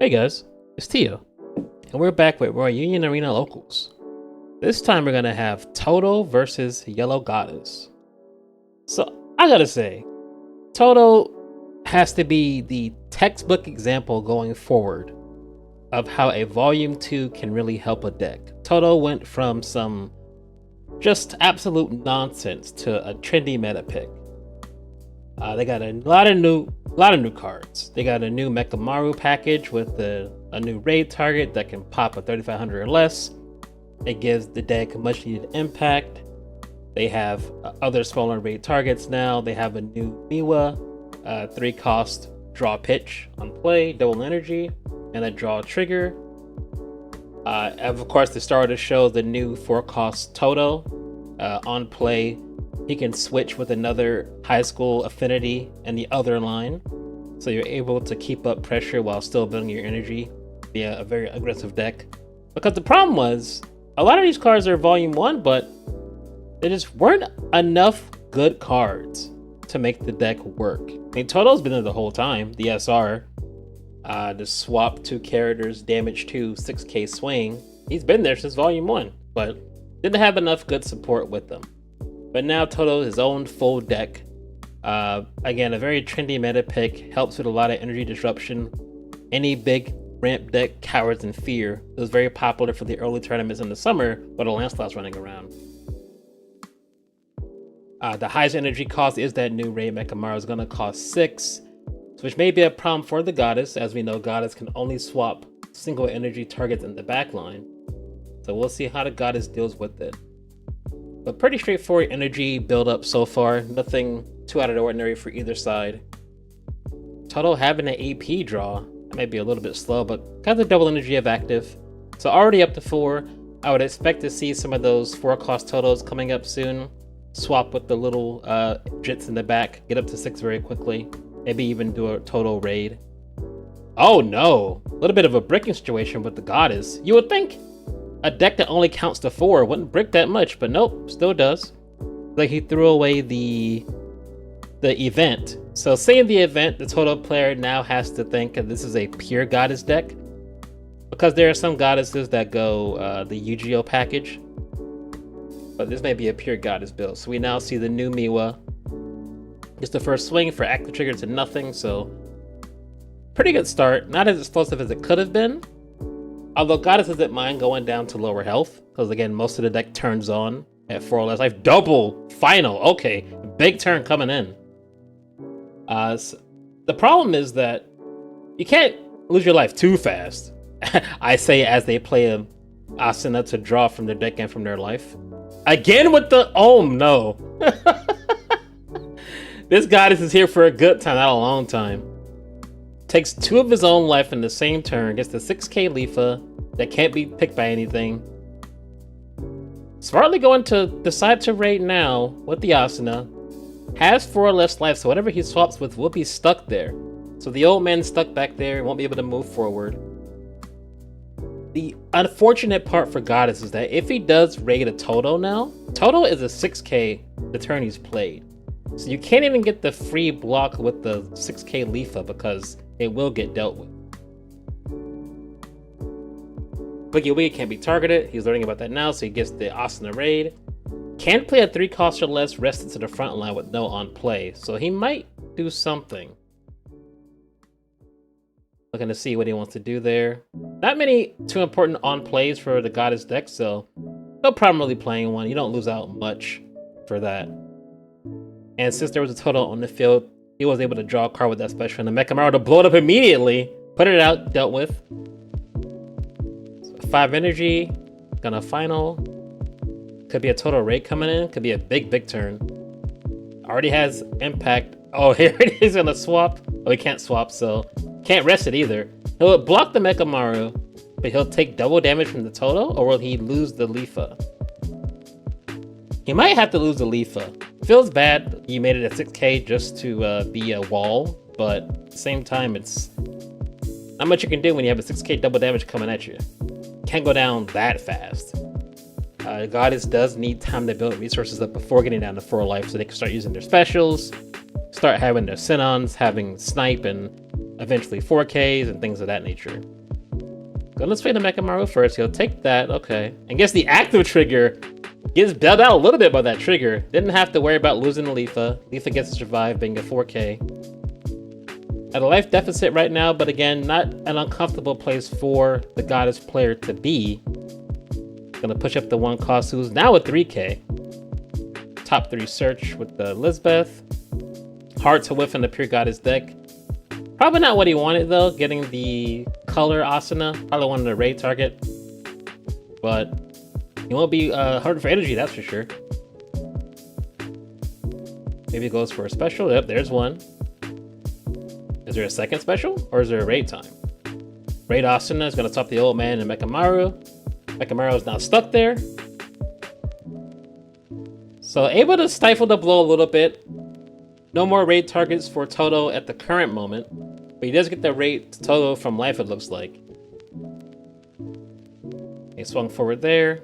Hey guys, it's Tio, and we're back with Royal Union Arena Locals. This time we're gonna have Todo versus Yellow Goddess. So I gotta say, Todo has to be the textbook example going forward of how a Volume 2 can really help a deck. Todo went from some just absolute nonsense to a trendy meta pick. They got a lot of new cards. They got a new Mechamaru package with a new raid target that can pop a 3500 or less. It gives the deck much needed impact. They have other smaller raid targets now. They have a new Miwa, 3-cost draw pitch on play, double energy, and a draw trigger. Of course, the star of the show, the new 4-cost Todo on play. He can switch with another high school affinity in the other line, so you're able to keep up pressure while still building your energy via a very aggressive deck. Because the problem was, a lot of these cards are Volume 1, but there just weren't enough good cards to make the deck work. I mean, Toto's been there the whole time. The SR, the swap 2 characters, damage 2, 6k swing. He's been there since Volume 1, but didn't have enough good support with them. But now Todo, his own full deck. Again, a very trendy meta pick, helps with a lot of energy disruption. Any big ramp deck cowers in fear. It was very popular for the early tournaments in the summer, but a Lancelot's running around. The highest energy cost is that new Raid Mechamaru is going to cost 6, which may be a problem for the Goddess, as we know Goddess can only swap single energy targets in the backline. So we'll see how the Goddess deals with it. But pretty straightforward energy build up so far. Nothing too out of the ordinary for either side. Todo having an AP draw. That might be a little bit slow, but got the double energy of active. So already up to 4. I would expect to see some of those 4-cost Todos coming up soon. Swap with the little jits in the back. Get up to 6 very quickly. Maybe even do a Todo raid. Oh no! A little bit of a bricking situation with the Goddess. You would think a deck that only counts to 4 wouldn't brick that much, but nope, still does. Like he threw away the event. So saying the event, the Todo player now has to think that this is a pure Goddess deck. Because there are some Goddesses that go the Yu-Gi-Oh package. But this may be a pure Goddess build. So we now see the new Miwa. Just the first swing for active trigger to nothing, so pretty good start. Not as explosive as it could have been. Although Goddess doesn't mind going down to lower health, because again, most of the deck turns on at 4 or less life. Double final, okay, big turn coming in. So the problem is that you can't lose your life too fast. I say as they play a Asuna to draw from their deck and from their life. Again with the no. This Goddess is here for a good time, not a long time. Takes 2 of his own life in the same turn, gets the 6k Lifa that can't be picked by anything. Smartly going to decide to raid now with the Asuna. Has 4 or less life, so whatever he swaps with will be stuck there. So the old man stuck back there, won't be able to move forward. The unfortunate part for Goddess is that if he does raid a Todo now, Todo is a 6k the turn he's played. So you can't even get the free block with the 6k Lifa because it will get dealt with. Boogie Wiggy can't be targeted. He's learning about that now, so he gets the Asuna raid. Can't play a 3-cost or less rested to the front line with no on play, so he might do something. Looking to see what he wants to do there. Not many too important on plays for the Goddess deck, so no problem really playing one. You don't lose out much for that. And since there was a Todo on the field, he was able to draw a card with that special, and the Mechamaru to blow it up immediately. Put it out, dealt with. 5 energy, gonna final. Could be a Todo raid coming in, could be a big turn. Already has impact. Oh, here it is, gonna swap. Oh, he can't swap, so can't rest it either. He'll block the Mechamaru, but he'll take double damage from the Todo, or will he lose the Lifa? He might have to lose the Lifa. Feels bad you made it a 6k just to be a wall, but at the same time, it's not much you can do when you have a 6k double damage coming at you. Can't go down that fast. Goddess does need time to build resources up before getting down to 4 life so they can start using their specials, start having their Sinons, having Snipe, and eventually 4Ks and things of that nature. So let's play the Mechamaru first. He'll take that, okay. And guess the active trigger gets bailed out a little bit by that trigger. Didn't have to worry about losing the Leafa. Leafa gets to survive being a 4K. At a life deficit right now, but again, not an uncomfortable place for the Goddess player to be. Gonna push up the 1 cost, who's now a 3K. Top 3 search with the Lisbeth. Hard to whiff in the Pure Goddess deck. Probably not what he wanted though, getting the color Asuna. Probably wanted a raid target. But he won't be hard for energy, that's for sure. Maybe it goes for a special. Yep, there's one. Is there a second special? Or is there a raid time? Raid Asuna is gonna stop the old man and Mechamaru. Mechamaru is now stuck there. So able to stifle the blow a little bit. No more raid targets for Todo at the current moment. But he does get the raid to Todo from life, it looks like. He swung forward there.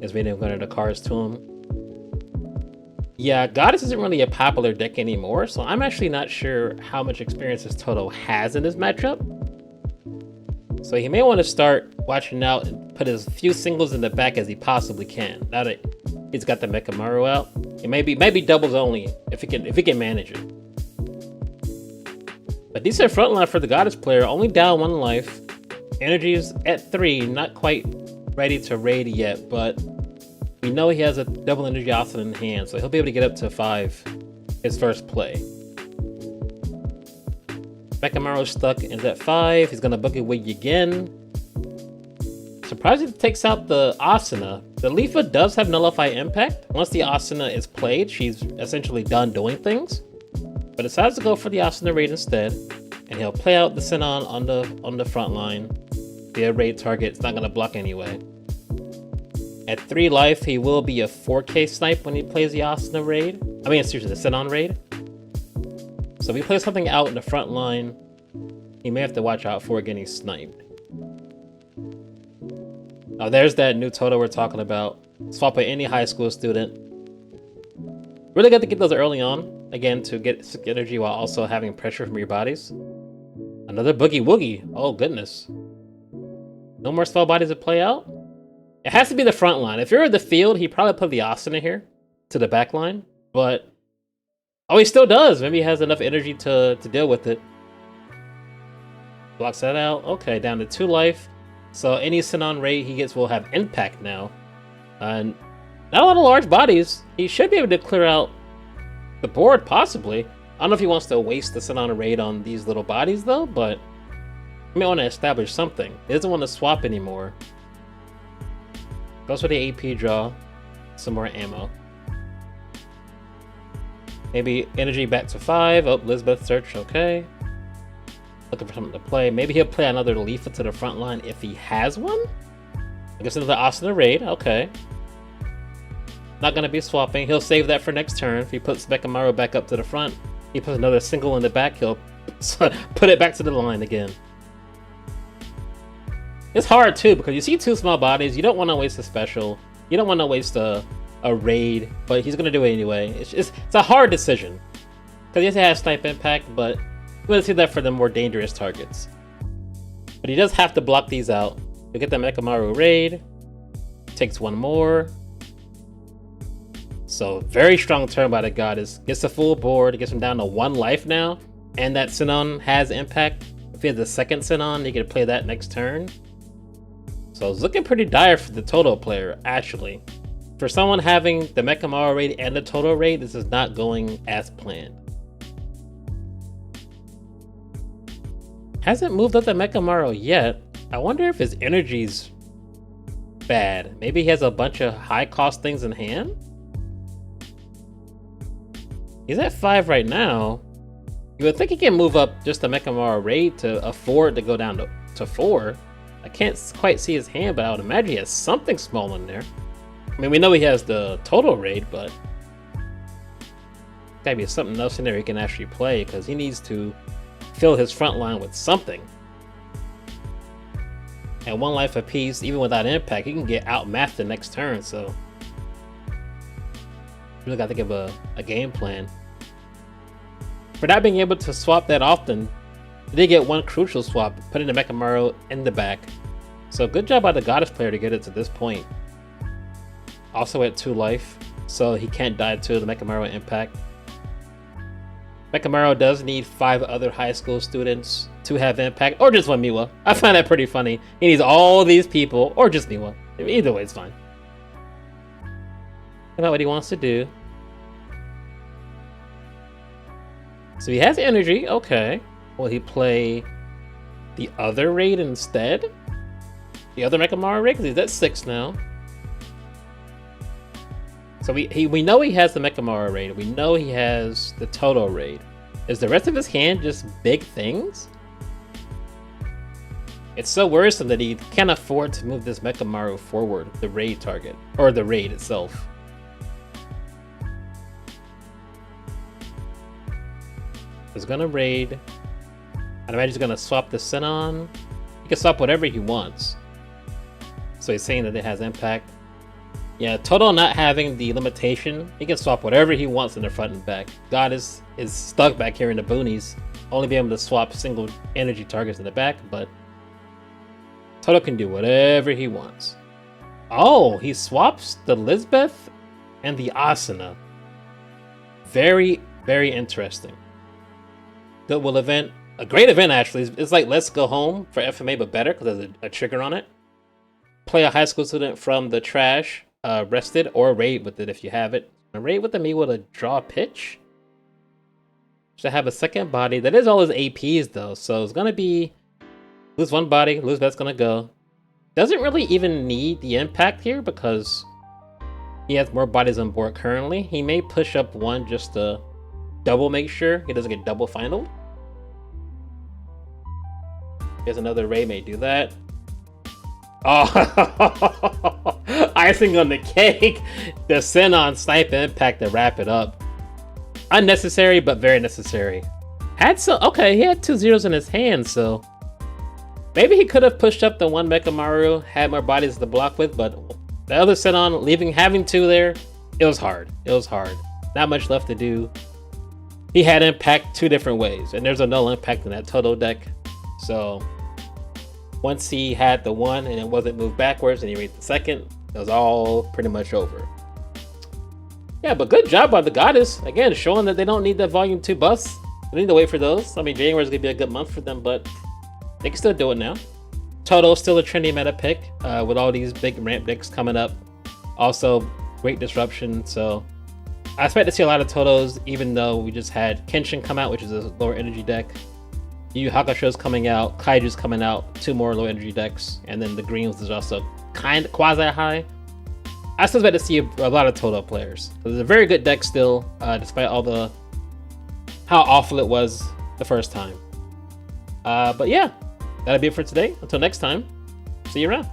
He's waiting to go the cards to him. Yeah, Goddess isn't really a popular deck anymore, so I'm actually not sure how much experience this Todo has in this matchup. So he may want to start watching out and put as few singles in the back as he possibly can. Now that he's got the Mechamaru out, it maybe doubles only if he can manage it. A decent frontline for the Goddess player, only down 1 life. Energy's at 3, not quite ready to raid yet, but we know he has a double energy Asuna in hand, so he'll be able to get up to 5 his first play. Mechamaru's stuck is at 5. He's gonna Boogie Wig again. Surprisingly, takes out the Asuna. The Leafa does have Nullify Impact. Once the Asuna is played, she's essentially done doing things. But decides to go for the Asuna raid instead, and he'll play out the Sinon on the front line. Be a raid target, it's not gonna block anyway. At 3 life, he will be a 4K snipe when he plays the Asuna raid. I mean, seriously, the Sinon raid. So if he plays something out in the front line, he may have to watch out for getting sniped. Oh, there's that new Todo we're talking about. Swap with any high school student. Really good to get those early on. Again, to get sick energy while also having pressure from your bodies. Another Boogie Woogie. Oh, goodness. No more spell bodies to play out? It has to be the front line. If you're in the field, he probably put the Asuna here to the back line. But, oh, he still does. Maybe he has enough energy to deal with it. Blocks that out. Okay, down to 2 life. So any Sinon raid he gets will have impact now. And not a lot of large bodies. He should be able to clear out the board, possibly. I don't know if he wants to waste the Sinon raid on these little bodies, though, but he may want to establish something. He doesn't want to swap anymore. Goes for the AP draw. Some more ammo. Maybe energy back to 5. Oh, Lisbeth search, okay. Looking for something to play. Maybe he'll play another Leafa to the front line if he has one? I guess another Asuna raid, okay. Not gonna be swapping. He'll save that for next turn. If he puts Mechamaru back up to the front, he puts another single in the back, he'll put it back to the line again. It's hard too, because you see 2 small bodies, you don't want to waste a special, you don't want to waste a raid, but he's gonna do it anyway. It's a hard decision. Because yes, it has snipe impact, but I'm gonna see that for the more dangerous targets. But he does have to block these out. You'll get the Mechamaru raid. Takes 1 more. So very strong turn by the Goddess. Gets the full board, gets him down to 1 life now. And that Sinon has impact. If he has the second Sinon, he can play that next turn. So it's looking pretty dire for the Todo player, actually. For someone having the Mechamaru raid and the Todo raid, this is not going as planned. Hasn't moved up the Mechamaru yet. I wonder if his energy's bad. Maybe he has a bunch of high cost things in hand? He's at 5 right now. You would think he can move up just the Mechamaru raid to afford to go down to 4. I can't quite see his hand, but I would imagine he has something small in there. I mean, we know he has the Todo raid, but gotta be something else in there he can actually play, because he needs to fill his front line with something. And 1 life apiece, even without impact, he can get outmatched the next turn, so really got to think of a game plan. For not being able to swap that often, We did get one crucial swap, putting the Mechamaru in the back. So good job by the Goddess player to get it to this point. Also at 2 life, so he can't die to the Mechamaru impact. Mechamaru does need 5 other high school students to have impact, or just one Miwa. I find that pretty funny. He needs all these people, or just Miwa. Either way, it's fine. About what he wants to do. So he has energy, okay. Will he play the other raid instead? The other Mechamaru raid, because he's at 6 now. So we know he has the Mechamaru raid. We know he has the Todo raid. Is the rest of his hand just big things? It's so worrisome that he can't afford to move this Mechamaru forward, the raid target, or the raid itself. He's gonna raid. I'd imagine he's gonna swap the Sinon. He can swap whatever he wants. So he's saying that it has impact. Yeah, Todo not having the limitation, he can swap whatever he wants in the front and back. Goddess is stuck back here in the boonies, only be able to swap single energy targets in the back, but Todo can do whatever he wants. Oh, he swaps the Lisbeth and the Asuna. Very, very interesting. Goodwill event. A great event, actually. It's like Let's Go Home for FMA, but better, because there's a trigger on it. Play a high school student from the trash, rested, or raid with it if you have it. A raid with the Miwa to draw a pitch. Should have a second body. That is all his APs, though, so it's going to be lose one body, lose that's going to go. Doesn't really even need the impact here, because he has more bodies on board currently. He may push up one just to double make sure he doesn't get double final. Here's another Ray, may do that. Oh, icing on the cake. The Sinon snipe impact to wrap it up. Unnecessary, but very necessary. Had some, okay, he had 2 zeros in his hand, so maybe he could have pushed up the one Mechamaru, had more bodies to block with, but the other Sinon having 2 there, it was hard. It was hard. Not much left to do. He had impact 2 different ways, and there's a null impact in that Todo deck. So once he had the one and it wasn't moved backwards and he reached the second, it was all pretty much over. Yeah, but good job by the Goddess. Again, showing that they don't need that Volume 2 buffs. They need to wait for those. I mean, January is going to be a good month for them, but they can still do it now. Todo's still a trendy meta pick with all these big ramp decks coming up. Also, great disruption, so I expect to see a lot of Todos, even though we just had Kenshin come out, which is a lower energy deck. Yu Hakusho's coming out, Kaiju's coming out, 2 more low energy decks, and then the greens is also kind of quasi high. I still expect to see a lot of Todo players. It's a very good deck still, despite all the how awful it was the first time. But yeah, that'll be it for today. Until next time, see you around.